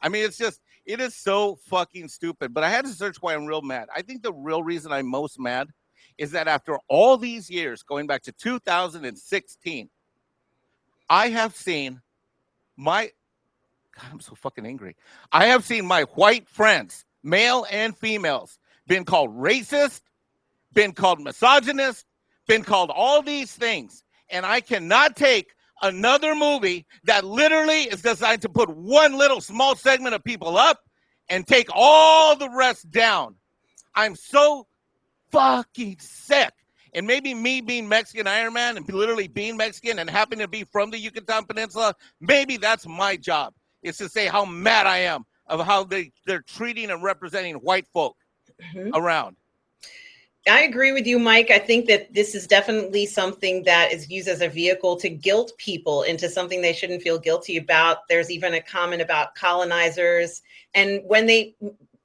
I mean, it is so fucking stupid. But I had to search why I'm real mad. I think the real reason I'm most mad is that after all these years, going back to 2016, I have seen my, God, I'm so fucking angry. I have seen my white friends, male and females, been called racist, been called misogynist, been called all these things. And I cannot take another movie that literally is designed to put one little small segment of people up and take all the rest down. I'm so fucking sick. And maybe me being Mexican Iron Man and literally being Mexican and happening to be from the Yucatan Peninsula, maybe that's my job, is to say how mad I am of how they're treating and representing white folk around. I agree with you, Mike. I think that this is definitely something that is used as a vehicle to guilt people into something they shouldn't feel guilty about. There's even a comment about colonizers. And when they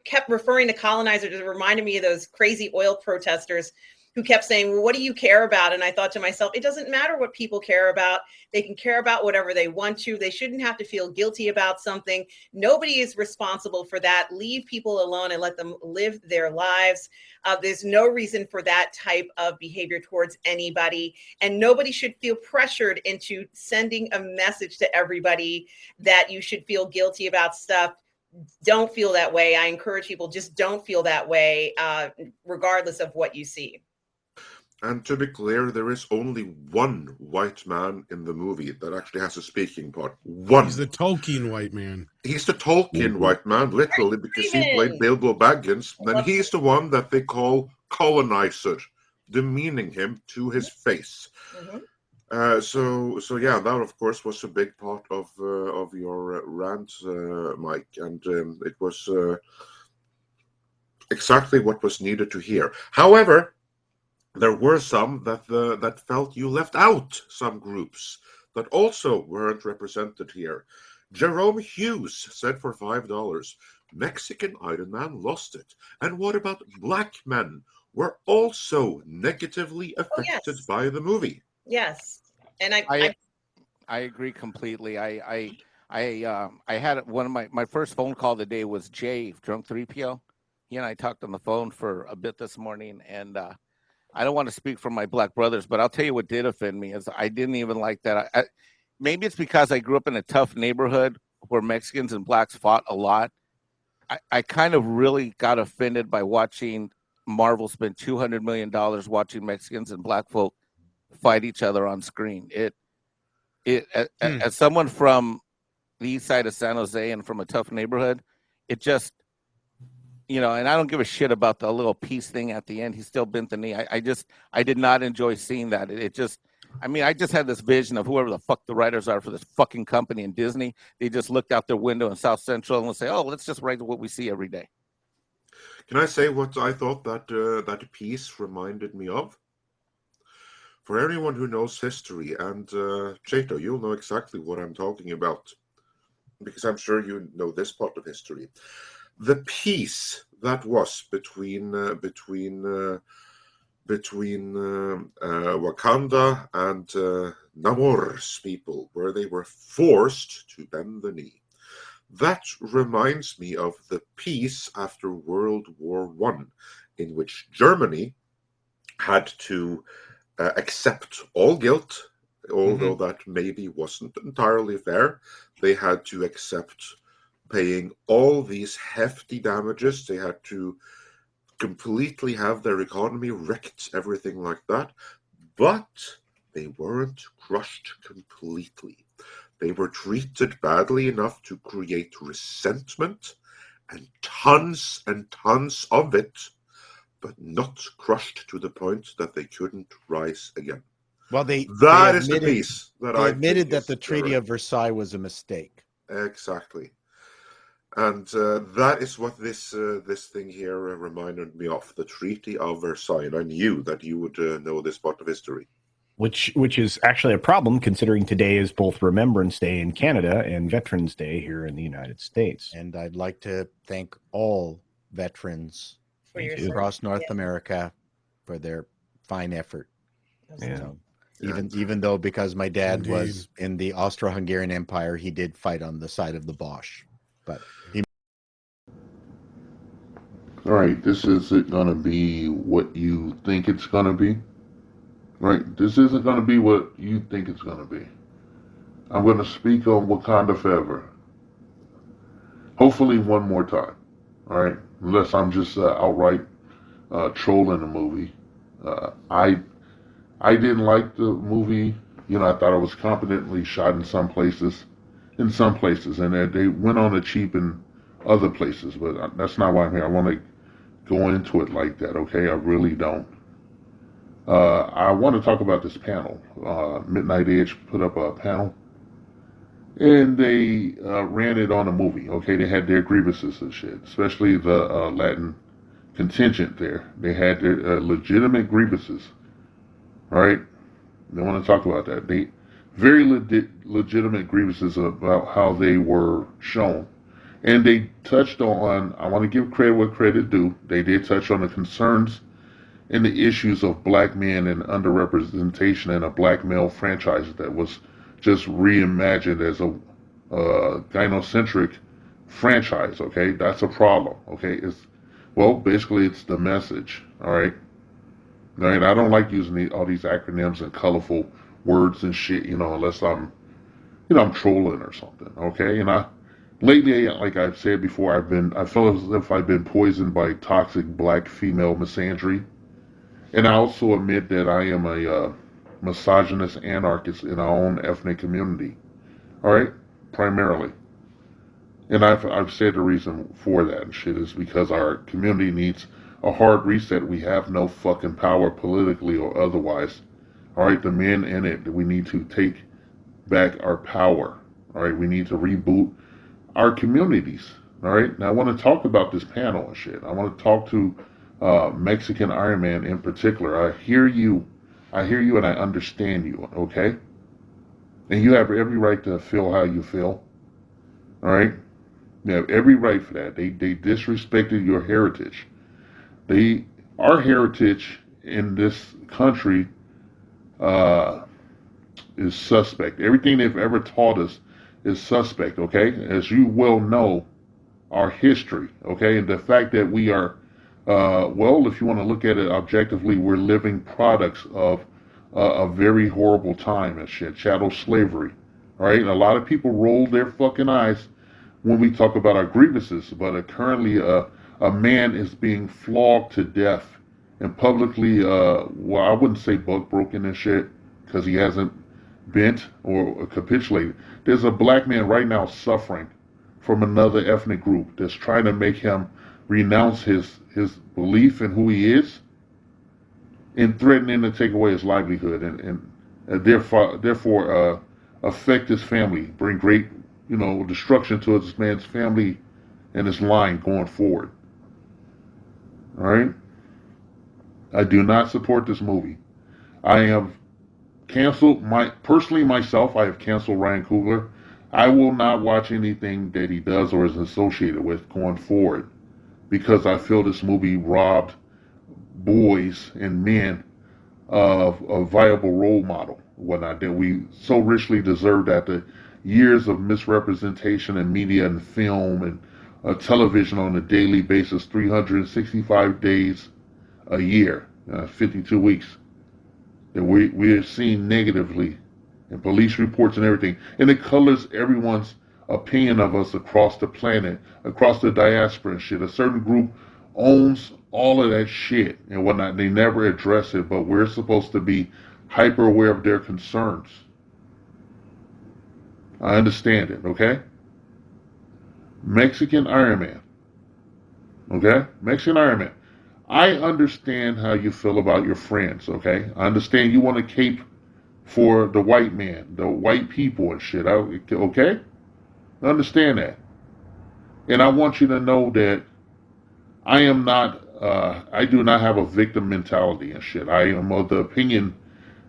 kept referring to colonizers, it reminded me of those crazy oil protesters who kept saying, well, what do you care about? And I thought to myself, it doesn't matter what people care about. They can care about whatever they want to. They shouldn't have to feel guilty about something. Nobody is responsible for that. Leave people alone and let them live their lives. There's no reason for that type of behavior towards anybody. And nobody should feel pressured into sending a message to everybody that you should feel guilty about stuff. Don't feel that way. I encourage people, just don't feel that way, regardless of what you see. And to be clear, there is only one white man in the movie that actually has a speaking part. One. He's the Tolkien white man. He's the Tolkien white man, literally, because he played Bilbo Baggins. And he's the one that they call colonizer, demeaning him to his face. So yeah, that of course was a big part of your rant, Mike, and it was exactly what was needed to hear. However, there were some that felt you left out some groups that also weren't represented here. Jerome Hughes said for $5, Mexican Iron Man lost it. And what about black men were also negatively affected by the movie? Yes. And I agree completely. I had one of my first phone call of the day was Jay, Drunk 3PO. He and I talked on the phone for a bit this morning, and I don't want to speak for my black brothers, but I'll tell you what did offend me is I didn't even like that. Maybe it's because I grew up in a tough neighborhood where Mexicans and blacks fought a lot. I kind of really got offended by watching Marvel spend $200 million watching Mexicans and black folk fight each other on screen. As someone from the east side of San Jose and from a tough neighborhood, it just, and I don't give a shit about the little peace thing at the end. He still bent the knee. I did not enjoy seeing that. I just had this vision of whoever the fuck the writers are for this fucking company in Disney. They just looked out their window in South Central and would say, oh, let's just write what we see every day. Can I say what I thought that piece reminded me of? For anyone who knows history, and Chato, you'll know exactly what I'm talking about, because I'm sure you know this part of history. The peace that was between Wakanda and Namor's people, where they were forced to bend the knee. That reminds me of the peace after World War I, in which Germany had to accept all guilt, although that maybe wasn't entirely fair. They had to accept paying all these hefty damages. They had to completely have their economy wrecked, everything like that. But they weren't crushed completely. They were treated badly enough to create resentment and tons of it, but not crushed to the point that they couldn't rise again. Well, that is the piece that I admitted that the Treaty of Versailles was a mistake. Exactly. And that is what this thing here reminded me of, the Treaty of Versailles. And I knew that you would know this part of history. Which is actually a problem, considering today is both Remembrance Day in Canada and Veterans Day here in the United States. And I'd like to thank all veterans across North America for their fine effort. Yeah. Even though, because my dad was in the Austro-Hungarian Empire, he did fight on the side of the Bosch. But All right, this isn't going to be what you think it's going to be. Right, this isn't going to be what you think it's going to be. I'm going to speak on Wakanda Forever. Hopefully one more time. All right, unless I'm just outright trolling the movie. I didn't like the movie. You know, I thought it was competently shot in some places, and they went on the cheap in other places. But that's not why I'm here. I want to go into it like that. Okay, I really don't. I want to talk about this panel. Midnight Edge put up a panel, and they ran it on a movie. Okay, they had their grievances and shit, especially the Latin contingent there. They had their legitimate grievances. All right, they want to talk about that. They very legitimate grievances about how they were shown, and they touched on. I want to give credit where credit due. They did touch on the concerns and the issues of black men and underrepresentation in a black male franchise that was just reimagined as a gynocentric franchise. Okay, that's a problem. Okay, basically it's the message. All right. All right, I don't like using all these acronyms and colorful words and shit, unless I'm trolling or something, okay? And lately, like I've said before, I feel as if I've been poisoned by toxic black female misandry. And I also admit that I am a misogynist anarchist in our own ethnic community, all right? Primarily. And I've said the reason for that and shit is because our community needs a hard reset. We have no fucking power politically or otherwise. All right, the men in it, we need to take back our power. All right, we need to reboot our communities. All right, now I want to talk about this panel and shit. I want to talk to Mexican Iron Man in particular. I hear you, and I understand you. Okay, and you have every right to feel how you feel. All right. They have every right for that. They disrespected your heritage. Our heritage in this country is suspect. Everything they've ever taught us is suspect. Okay, as you well know, our history. Okay, and the fact that we are, if you want to look at it objectively, we're living products of a very horrible time and shit, chattel slavery. All right, and a lot of people roll their fucking eyes when we talk about our grievances, but currently a man is being flogged to death and publicly, I wouldn't say bug broken and shit, because he hasn't bent or capitulated. There's a black man right now suffering from another ethnic group that's trying to make him renounce his belief in who he is and threatening to take away his livelihood and therefore affect his family, bring great destruction to this man's family and his line going forward. All right, I do not support this movie. I have canceled myself. I have canceled Ryan Coogler. I will not watch anything that he does or is associated with going forward because I feel this movie robbed boys and men of a viable role model, whatnot, that we so richly deserved after years of misrepresentation in media and film and television on a daily basis, 365 days a year, 52 weeks, that we are seen negatively in police reports and everything. And it colors everyone's opinion of us across the planet, across the diaspora and shit. A certain group owns all of that shit and whatnot. They never address it, but we're supposed to be hyper aware of their concerns. I understand it, okay? Mexican Iron Man. Okay? Mexican Iron Man. I understand how you feel about your friends, okay? I understand you want to cape for the white man, the white people and shit. Okay? I understand that. And I want you to know that I am not, I do not have a victim mentality and shit. I am of the opinion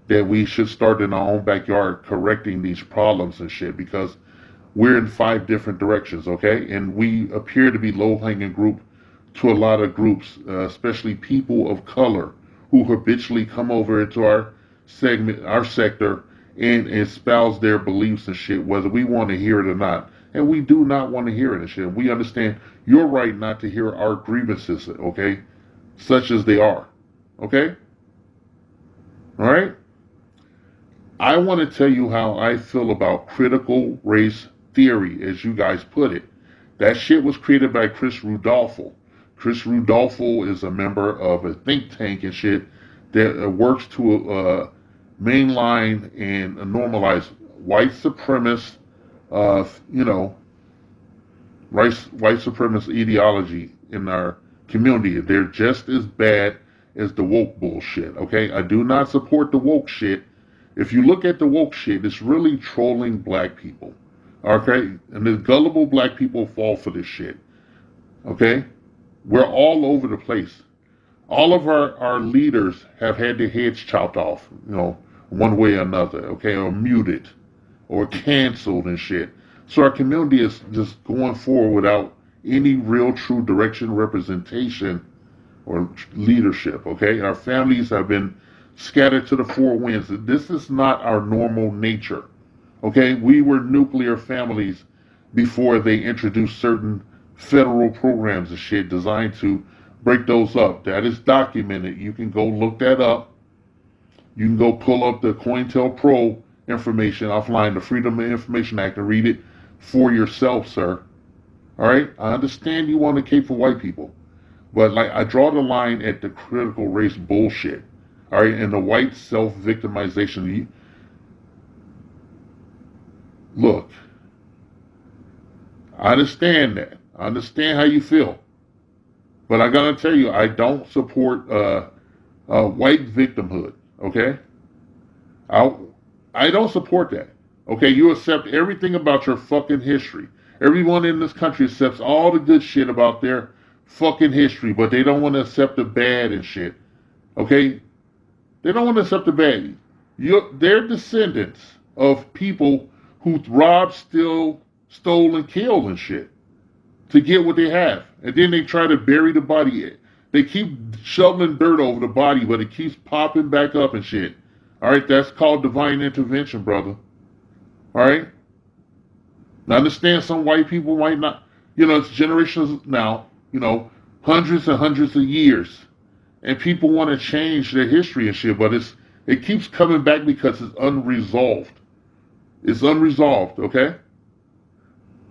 that we should start in our own backyard correcting these problems and shit because we're in 5 different directions, okay? And we appear to be low-hanging group to a lot of groups, especially people of color who habitually come over into our segment, our sector, and espouse their beliefs and shit, whether we want to hear it or not. and we do not want to hear it and shit. We understand your right not to hear our grievances, okay, such as they are, okay? All right? I want to tell you how I feel about critical race theory, as you guys put it. That shit was created by Chris Rudolpho. Chris Rudolpho is a member of a think tank and shit that works to mainline and normalize white supremacist, uh, you know, white supremacist ideology in our community. They're just as bad as the woke bullshit, okay? I do not support the woke shit. If you look at the woke shit, it's really trolling black people, okay? And the gullible black people fall for this shit, okay? We're all over the place. All of our leaders have had their heads chopped off, one way or another, okay, or muted or canceled and shit. So our community is just going forward without any real true direction, representation, or leadership, okay? Our families have been scattered to the four winds. This is not our normal nature, okay? We were nuclear families before they introduced certain federal programs and shit designed to break those up. That is documented. You can go look that up. You can go pull up the COINTELPRO information offline, the Freedom of Information Act, and read it for yourself, sir. All right? I understand you want to cape for white people, but like I draw the line at the critical race bullshit. All right? And the white self-victimization. Look, I understand that. I understand how you feel. But I gotta tell you, I don't support white victimhood, okay? I don't support that. Okay, you accept everything about your fucking history. Everyone in this country accepts all the good shit about their fucking history, but they don't want to accept the bad and shit. Okay? They don't want to accept the bad. They're descendants of people who robbed, stole, and killed and shit to get what they have. And then they try to bury the body. They keep shoveling dirt over the body, but it keeps popping back up and shit. All right, that's called divine intervention, brother. All right? Now, understand some white people might not, it's generations now, hundreds and hundreds of years. And people want to change their history and shit, but it keeps coming back because it's unresolved. It's unresolved, okay?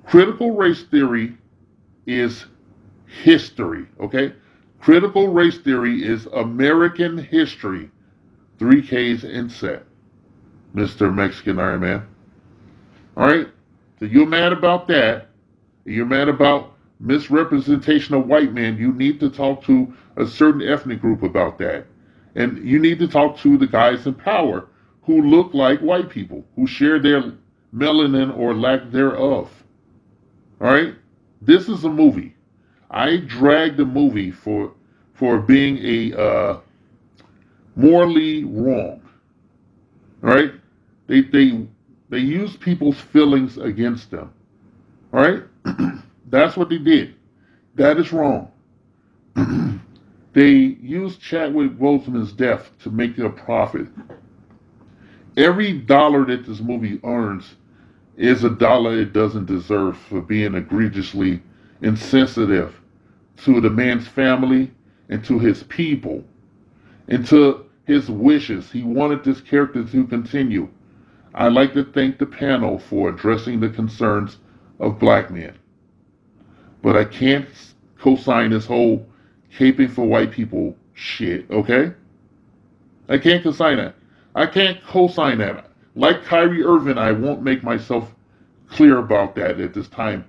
Critical race theory is history, okay? Critical race theory is American history. 3 Ks in set, Mr. Mexican Iron Man. All right? So you're mad about that. You're mad about misrepresentation of white men. You need to talk to a certain ethnic group about that. And you need to talk to the guys in power who look like white people, who share their melanin or lack thereof. All right? This is a movie. I dragged the movie for being a morally wrong. All right? They use people's feelings against them. All right? That's what they did. That is wrong. They used Chadwick Boseman's death to make a profit. Every dollar that this movie earns is a dollar it doesn't deserve for being egregiously insensitive to the man's family and to his people and to his wishes. He wanted this character to continue. I'd like to thank the panel for addressing the concerns of black men. But I can't co-sign this whole caping for white people shit, okay? I can't co-sign that. I can't co-sign that. Like Kyrie Irving, I won't make myself clear about that at this time.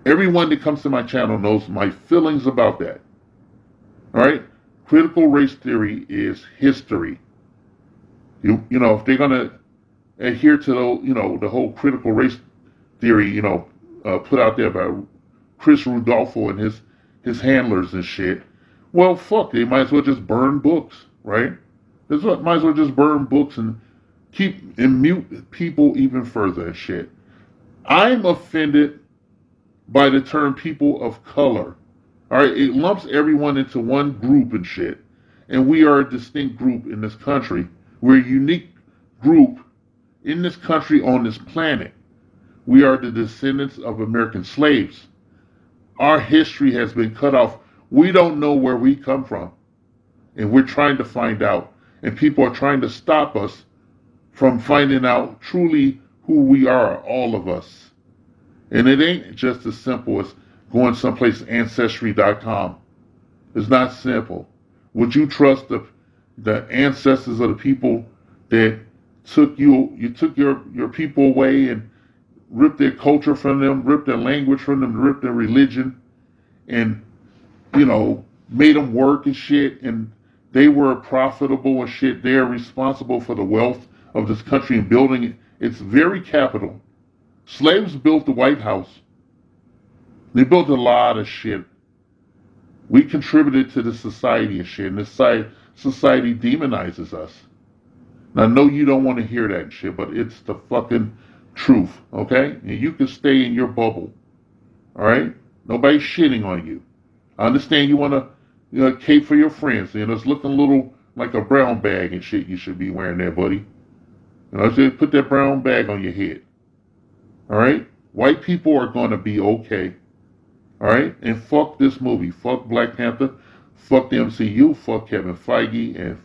Everyone that comes to my channel knows my feelings about that. All right? Critical race theory is history. You know, if they're going to adhere to the whole critical race theory, put out there by Chris Rudolpho and his handlers and shit, well, fuck, they might as well just burn books, right? They might as well just burn books and mute people even further and shit. I'm offended by the term people of color. All right, it lumps everyone into one group and shit. And we are a distinct group in this country. We're a unique group in this country on this planet. We are the descendants of American slaves. Our history has been cut off. We don't know where we come from, and we're trying to find out. And people are trying to stop us from finding out truly who we are, all of us. And it ain't just as simple as going someplace ancestry.com. It's not simple. Would you trust the ancestors of the people that took your people away and ripped their culture from them, ripped their language from them, ripped their religion, and made them work and shit, and they were profitable and shit. They're responsible for the wealth of this country and building it. It's very capital. Slaves built the White House. They built a lot of shit. We contributed to the society and shit, and this society demonizes us. And I know you don't want to hear that shit, but it's the fucking truth, okay? And you can stay in your bubble, all right? Nobody's shitting on you. I understand you want to cape for your friends. It's looking a little like a brown bag and shit you should be wearing there, buddy. Just put that brown bag on your head, all right? White people are going to be okay, all right? And fuck this movie. Fuck Black Panther. Fuck the MCU. Fuck Kevin Feige. And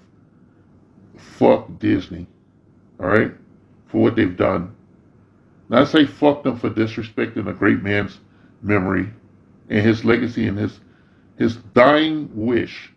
fuck Disney, all right? For what they've done. And I say fuck them for disrespecting a great man's memory and his legacy and his dying wish